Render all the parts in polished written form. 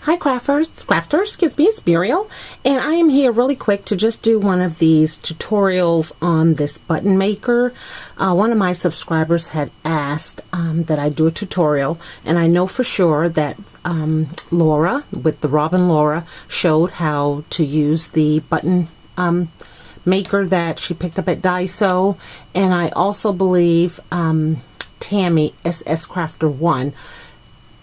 Hi crafters, excuse me, it's Muriel, and I am here really quick to just do one of these tutorials on this button maker. One of my subscribers had asked that I do a tutorial, and I know for sure that Laura, with the Robin Laura, showed how to use the button maker that she picked up at Daiso, and I also believe Tammy, SS Crafter 1,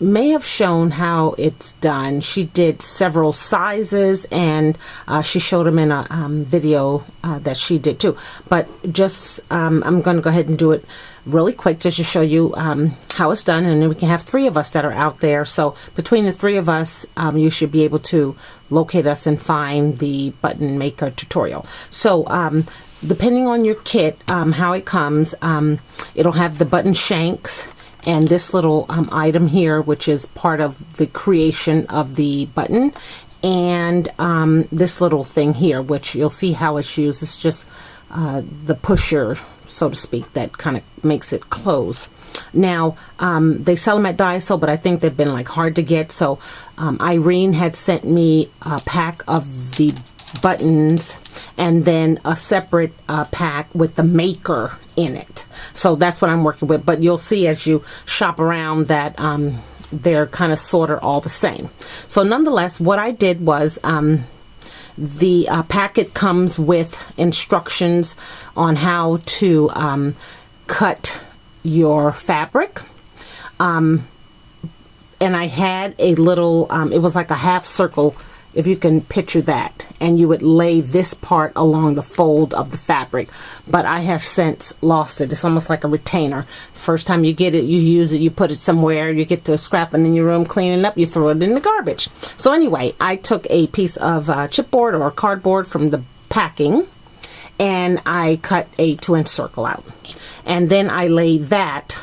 may have shown how it's done. She did several sizes, and she showed them in a video that she did too. But just I'm going to go ahead and do it really quick just to show you how it's done, and then we can have 3 of us that are out there. So between the 3 of us, you should be able to locate us and find the button maker tutorial. So depending on your kit, how it comes, it'll have the button shanks and this little item here, which is part of the creation of the button, and this little thing here, which you'll see how it's used. It's just the pusher, so to speak, that kind of makes it close. Now they sell them at Daiso, but I think they've been like hard to get, so Irene had sent me a pack of the buttons and then a separate pack with the maker in it. So that's what I'm working with, but you'll see as you shop around that they're kind of sort of all the same. So nonetheless, what I did was the packet comes with instructions on how to cut your fabric, and I had a little it was like a half circle, if you can picture that, and you would lay this part along the fold of the fabric, but I have since lost it. It's almost like a retainer. First time you get it, you use it, you put it somewhere, you get to scrapping in your room, cleaning up, you throw it in the garbage. So anyway, I took a piece of chipboard or cardboard from the packing, and I cut a 2-inch circle out, and then I laid that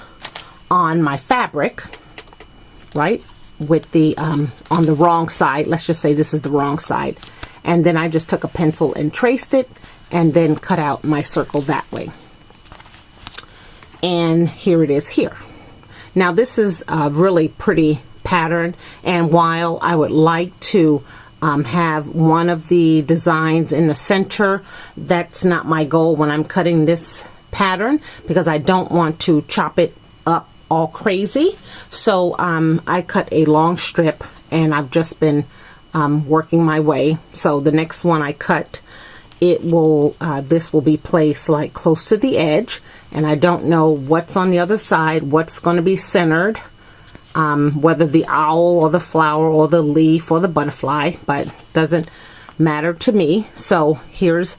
on my fabric, right, with the on the wrong side. Let's just say this is the wrong side, and then I just took a pencil and traced it and then cut out my circle that way, and here it is here. Now this is a really pretty pattern, and while I would like to have one of the designs in the center, that's not my goal when I'm cutting this pattern, because I don't want to chop it up all crazy. So I cut a long strip, and I've just been working my way. So the next one I cut, it will this will be placed like close to the edge, and I don't know what's on the other side, what's going to be centered, whether the owl or the flower or the leaf or the butterfly, but doesn't matter to me. So here's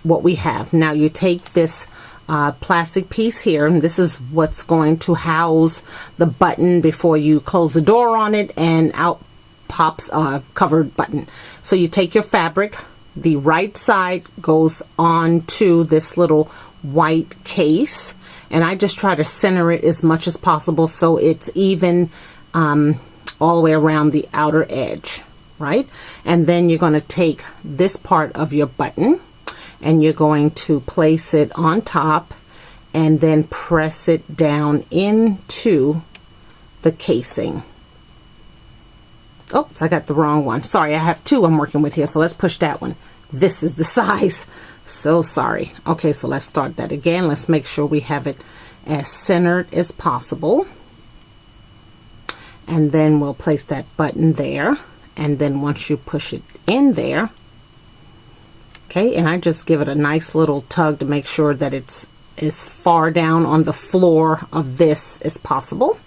what we have. Now you take this plastic piece here, and this is what's going to house the button before you close the door on it, and out pops a covered button. So you take your fabric, the right side goes onto this little white case, and I just try to center it as much as possible so it's even all the way around the outer edge, right? And then you're going to take this part of your button, and you're going to place it on top and then press it down into the casing. Oops, I got the wrong one. Sorry, I have 2 I'm working with here, so let's push that one. This is the size. So sorry. Okay, so let's start that again. Let's make sure we have it as centered as possible. And then we'll place that button there. And then once you push it in there, okay, and I just give it a nice little tug to make sure that it's as far down on the floor of this as possible.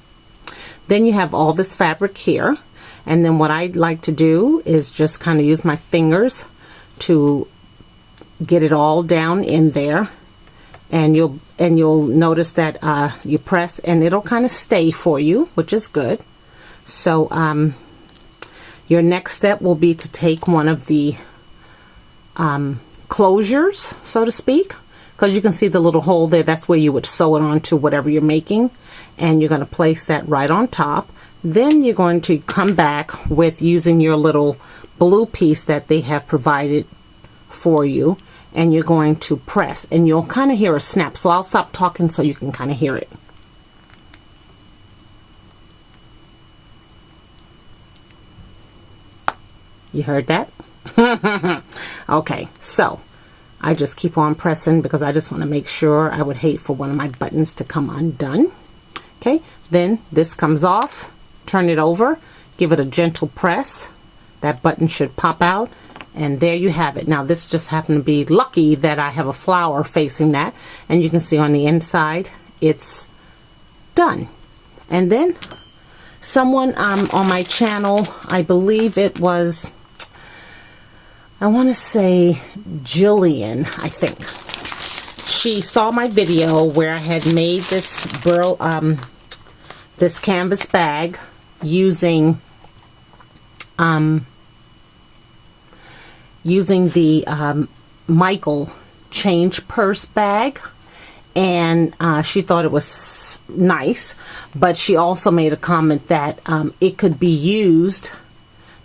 Then you have all this fabric here, and then what I'd like to do is just kind of use my fingers to get it all down in there, and you'll notice that you press and it'll kind of stay for you, which is good. So your next step will be to take one of the closures, so to speak, because you can see the little hole there. That's where you would sew it onto whatever you're making, and you're going to place that right on top. Then you're going to come back with using your little blue piece that they have provided for you, and you're going to press, and you'll kind of hear a snap. So I'll stop talking so you can kind of hear it. You heard that? Okay, so I just keep on pressing because I just want to make sure. I would hate for one of my buttons to come undone. Okay, then this comes off. Turn it over. Give it a gentle press. That button should pop out. And there you have it. Now this just happened to be lucky that I have a flower facing that. And you can see on the inside, it's done. And then someone on my channel, I believe it was, I want to say Jillian, I think. She saw my video where I had made this this canvas bag using the Michael change purse bag, and she thought it was nice, but she also made a comment that it could be used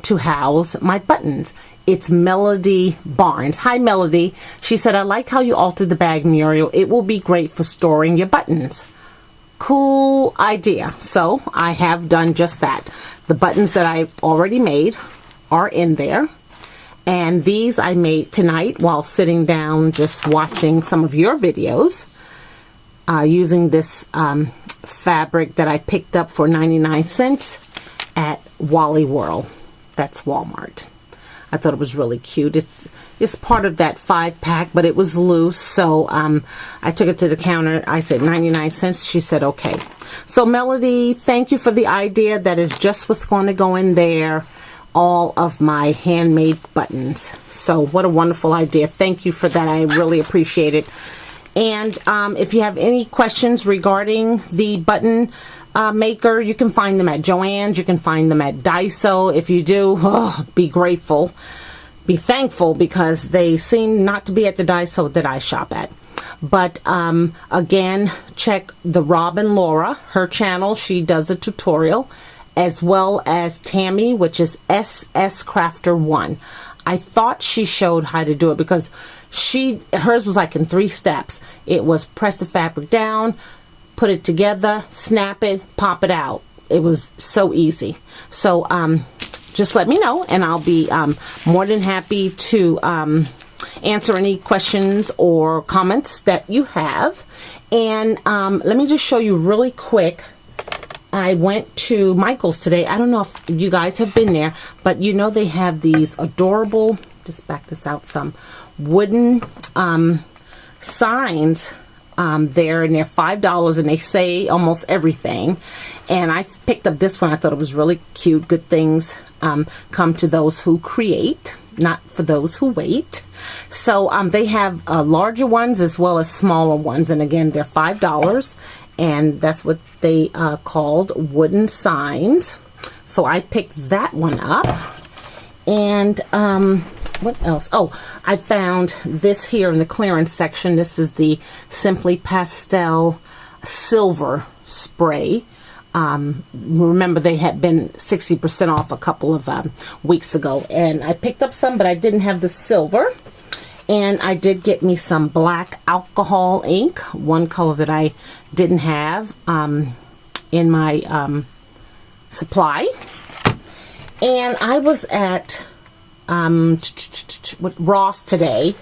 to house my buttons. It's Melody Barnes. Hi, Melody. She said, I like how you altered the bag, Muriel. It will be great for storing your buttons. Cool idea. So I have done just that. The buttons that I already made are in there. And these I made tonight while sitting down just watching some of your videos using this fabric that I picked up for 99 cents at Wally World. That's Walmart. I thought it was really cute. It's part of that 5-pack, but it was loose, so I took it to the counter. I said 99 cents. She said okay. So Melody, thank you for the idea. That is just what's going to go in there. All of my handmade buttons. So what a wonderful idea. Thank you for that. I really appreciate it. And if you have any questions regarding the button maker, you can find them at Joann's. You can find them at Daiso. If you do, be grateful. Be thankful, because they seem not to be at the Daiso that I shop at. But again, check the Robin Laura, her channel. She does a tutorial, as well as Tammy, which is SS Crafter 1. I thought she showed how to do it because hers was like in 3 steps. It was press the fabric down, put it together, snap it, pop it out. It was so easy. So just let me know, and I'll be more than happy to answer any questions or comments that you have. And let me just show you really quick. I went to Michael's today. I don't know if you guys have been there, but you know they have these adorable, just back this out some, wooden signs there, and they're $5, and they say almost everything. And I picked up this one. I thought it was really cute. Good things come to those who create, not for those who wait. So they have larger ones as well as smaller ones, and again, they're $5. And that's what they called wooden signs. So I picked that one up. And what else? Oh, I found this here in the clearance section. This is the Simply Pastel Silver Spray. Remember, they had been 60% off a couple of weeks ago. And I picked up some, but I didn't have the silver. And I did get me some black alcohol ink, one color that I didn't have in my supply. And I was at Ross today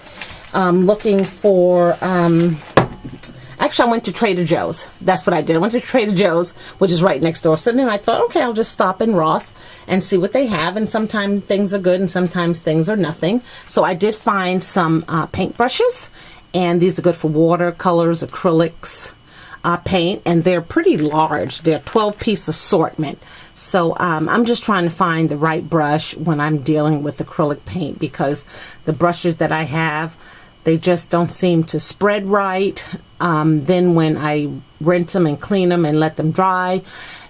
looking for, actually I went to Trader Joe's. That's what I did. I went to Trader Joe's, which is right next door. So then I thought, okay, I'll just stop in Ross and see what they have. And sometimes things are good and sometimes things are nothing. So I did find some paint brushes. And these are good for watercolors, acrylics, paint. And they're pretty large. They're a 12-piece assortment. So I'm just trying to find the right brush when I'm dealing with acrylic paint, because the brushes that I have, they just don't seem to spread right. Then when I rinse them and clean them and let them dry,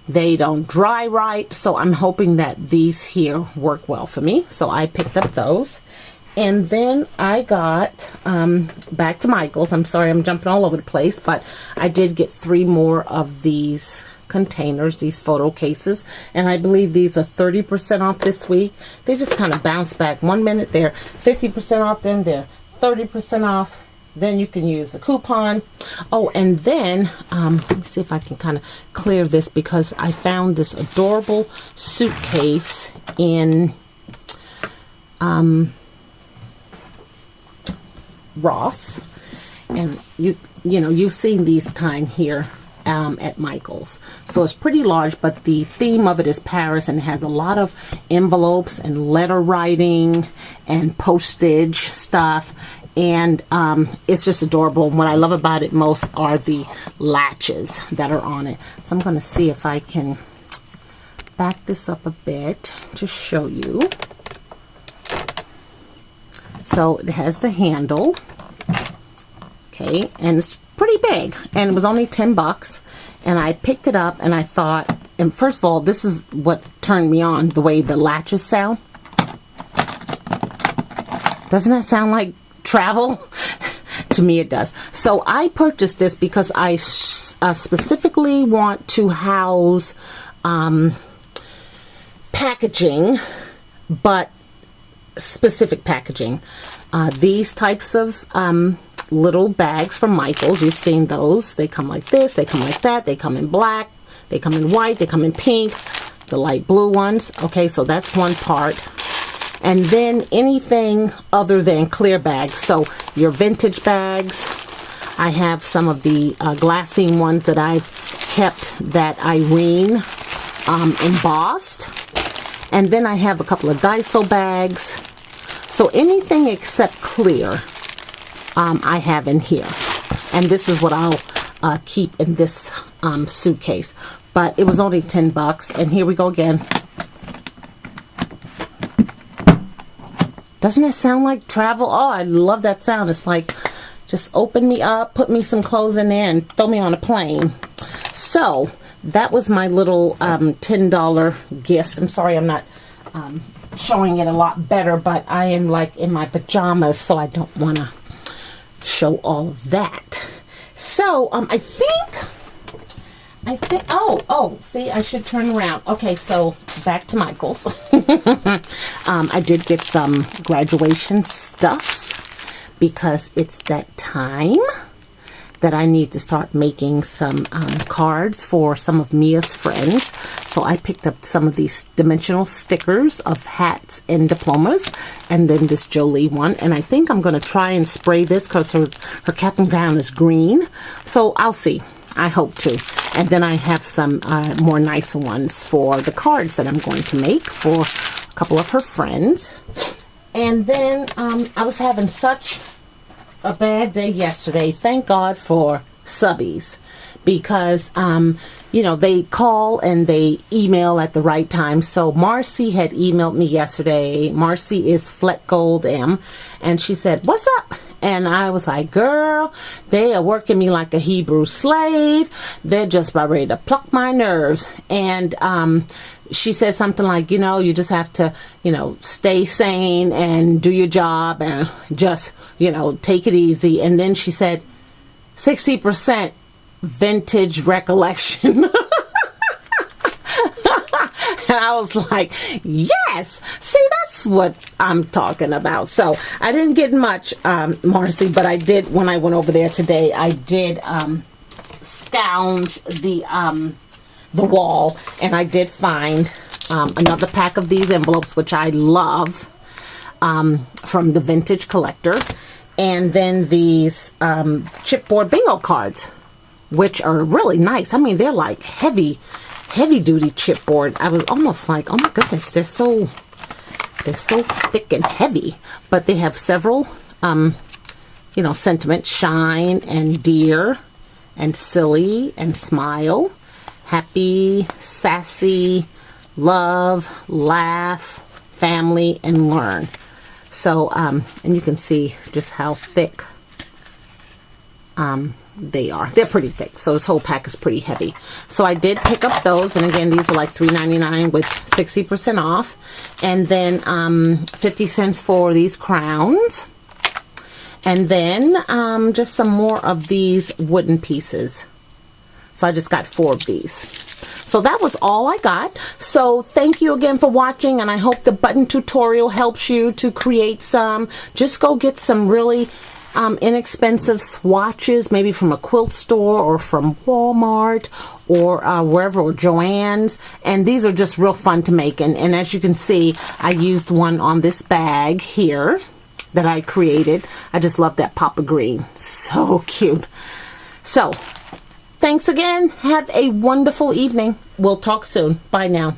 they don't dry right. So I'm hoping that these here work well for me. So I picked up those. And then I got back to Michael's. I'm sorry, I'm jumping all over the place, but I did get 3 more of these containers, these photo cases, and I believe these are 30% off this week. They just kind of bounce back. 1 minute they're 50% off, then they're 30% off. Then you can use a coupon. Oh, and then let me see if I can kind of clear this, because I found this adorable suitcase in Ross, and you know, you've seen these kind here at Michael's. So it's pretty large, but the theme of it is Paris, and it has a lot of envelopes and letter writing and postage stuff, and it's just adorable. And what I love about it most are the latches that are on it. So I'm going to see if I can back this up a bit to show you. So it has the handle, okay, and it's pretty big, and it was only 10 bucks, and I picked it up, and I thought, and first of all, this is what turned me on, the way the latches sound. Doesn't that sound like travel? To me it does. So I purchased this because I specifically want to house packaging, but specific packaging. These types of little bags from Michael's, you've seen those. They come like this, they come like that, they come in black, they come in white, they come in pink, the light blue ones. Okay, so that's one part. And then anything other than clear bags, so your vintage bags. I have some of the glassine ones that I've kept that Irene embossed. And then I have a couple of Daiso bags. So anything except clear, I have in here. And this is what I'll keep in this suitcase. But it was only 10 bucks. And here we go again. Doesn't it sound like travel? Oh, I love that sound. It's like, just open me up, put me some clothes in there, and throw me on a plane. So that was my little $10 gift. I'm sorry I'm not showing it a lot better, but I am like in my pajamas, so I don't want to show all of that. So I think, oh, see, I should turn around. Okay, so back to Michael's. I did get some graduation stuff because it's that time that I need to start making some cards for some of Mia's friends. So I picked up some of these dimensional stickers of hats and diplomas, and then this Jolie one. And I think I'm going to try and spray this because her cap and gown is green. So I'll see. I hope to. And then I have some more nicer ones for the cards that I'm going to make for a couple of her friends. And then I was having such a bad day yesterday. Thank God for subbies, because you know, they call and they email at the right time. So Marcy had emailed me yesterday. Marcy is Fleck Gold M, and she said, "What's up?" And I was like, "Girl, they are working me like a Hebrew slave. They're just about ready to pluck my nerves." And she said something like, you know, you just have to, you know, stay sane and do your job and just, you know, take it easy. And then she said, 60% vintage recollection. And I was like, yes, see, that's what I'm talking about. So I didn't get much, Marcy, but I did, when I went over there today, I did scourge the wall, and I did find another pack of these envelopes, which I love, from the Vintage Collector. And then these chipboard bingo cards, which are really nice. I mean, they're like heavy duty chipboard. I was almost like, oh my goodness, they're so thick and heavy. But they have several, you know, sentiments: shine and dear and silly and smile, happy, sassy, love, laugh, family, and learn. So, and you can see just how thick they are. They're pretty thick, so this whole pack is pretty heavy. So I did pick up those, and again, these were like $3.99 with 60% off. And then 50 cents for these crowns. And then just some more of these wooden pieces. So I just got 4 of these. So that was all I got. So thank you again for watching, and I hope the button tutorial helps you to create some. Just go get some really inexpensive swatches, maybe from a quilt store or from Walmart or wherever, or Joann's. And these are just real fun to make. And as you can see, I used one on this bag here that I created. I just love that pop of green. So cute. So, thanks again. Have a wonderful evening. We'll talk soon. Bye now.